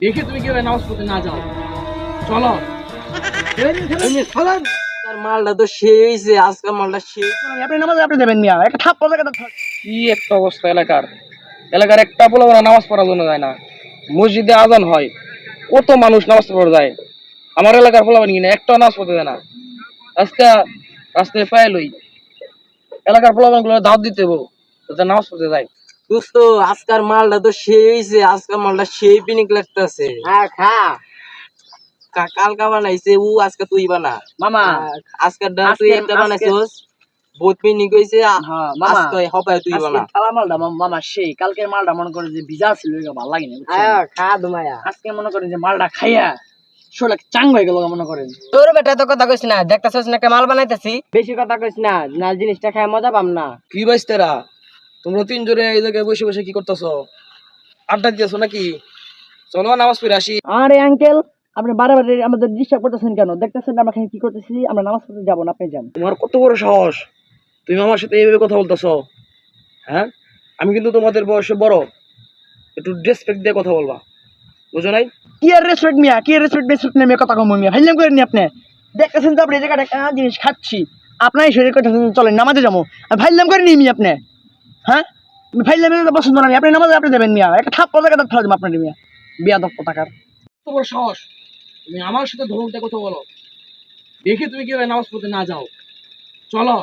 দেখে তুমি কি নামাজ পড়তে না যাও? চলো। তার মালটা তো শেষে আজকে মালটা শেষ। আপনি নামাজে আপনি যাবেন মিয়া, একটা থাপ্পড় জায়গাটা কি একটা অবস্থা এলাকার একটা পোলাপানা নামাজ পড়ার জন্য যায় না। মসজিদে আজান হয়, কত মানুষ নামাজ পড়তে যায়। আমার এলাকার পোলাপানি কিনা একটা নামাজ পড়তে যায় না। আজকে রাস্তায় পায়ে লই, এলাকার পোলাপান গুলো দাওয়াত দিতে হবো যাতে নামাজ পড়তে যায়। দোস্ত আজকার মালটা তো শেষে আজকে মালটা সেই পিনিক লাগতেছে। হ্যাঁ খা কালকা বানাইছে ও, আজকে তুই বানা মামা। আজকের ডাল তুই একটা বানাইছস, বহুত পিনিক হইছে। হ্যাঁ মামা, আজকে হবে তুই বানা। আজকে কালা মালটা মামা সেই কালকের মালটা মনে করে যে ভিজা ছিল ভালো লাগে না। খা দুমায়া। আজকে মনে করেন যে মালটা খাইয়া শরীর চাং হয়ে গেল মনে করেন। তোর বেটা তো কথা কইছ না, দেখতাছস না একটা মাল বানাইতাছি। বেশি কথা কইছ না, না জিনিসটা খায় মজা পাম না। কি বাইস্তেরা, তোমরা তিনজনে এই জায়গায় বসে বসে কি করতেছো? আড্ডা দিতেছো নাকি? চলো নামাজ পড়ে আসি। আরে আঙ্কেল, আপনি বারে বারে আমাদের ডিস্টার্ব করতেছেন কেন? দেখতেছেন আমরা এখানে কি করতেছি? আমরা নামাজ পড়তে যাবো না, আপনি যান। তোমার কত বড় সাহস, তুমি আমার সাথে এইভাবে কথা বলতেছো? হ্যাঁ, আমি কিন্তু তোমাদের বয়সে বড়, একটু রেসপেক্ট দিয়ে কথা বলবা, বুঝো নাই? কি আর রেসপেক্ট মিয়া, কি আর রেসপেক্ট নেমে কথা কম মিয়া, ভাইলাম করে নি আপনি। দেখতেছেন তো আপনি এই জায়গাটা একটা জিনিস খাচ্ছি, আপনার শরীর কথা চলেন নামাজে যাবো, ভাইলাম করে নি মিয়া আপনি। হ্যাঁ, ভাইলাম পছন্দ না, আপনি নামাজে আপনি যাবেন মিয়া, একটা থাপ্পড় জায়গাটা ফেলা যাবো আপনার মিয়া, বিয়াদব কোথাকার। কত বড় সাহস, তুমি আমার সাথে ধমক দিয়ে কথা বলো? দেখে তুমি কিভাবে নামাজ পড়তে না যাও? চলো।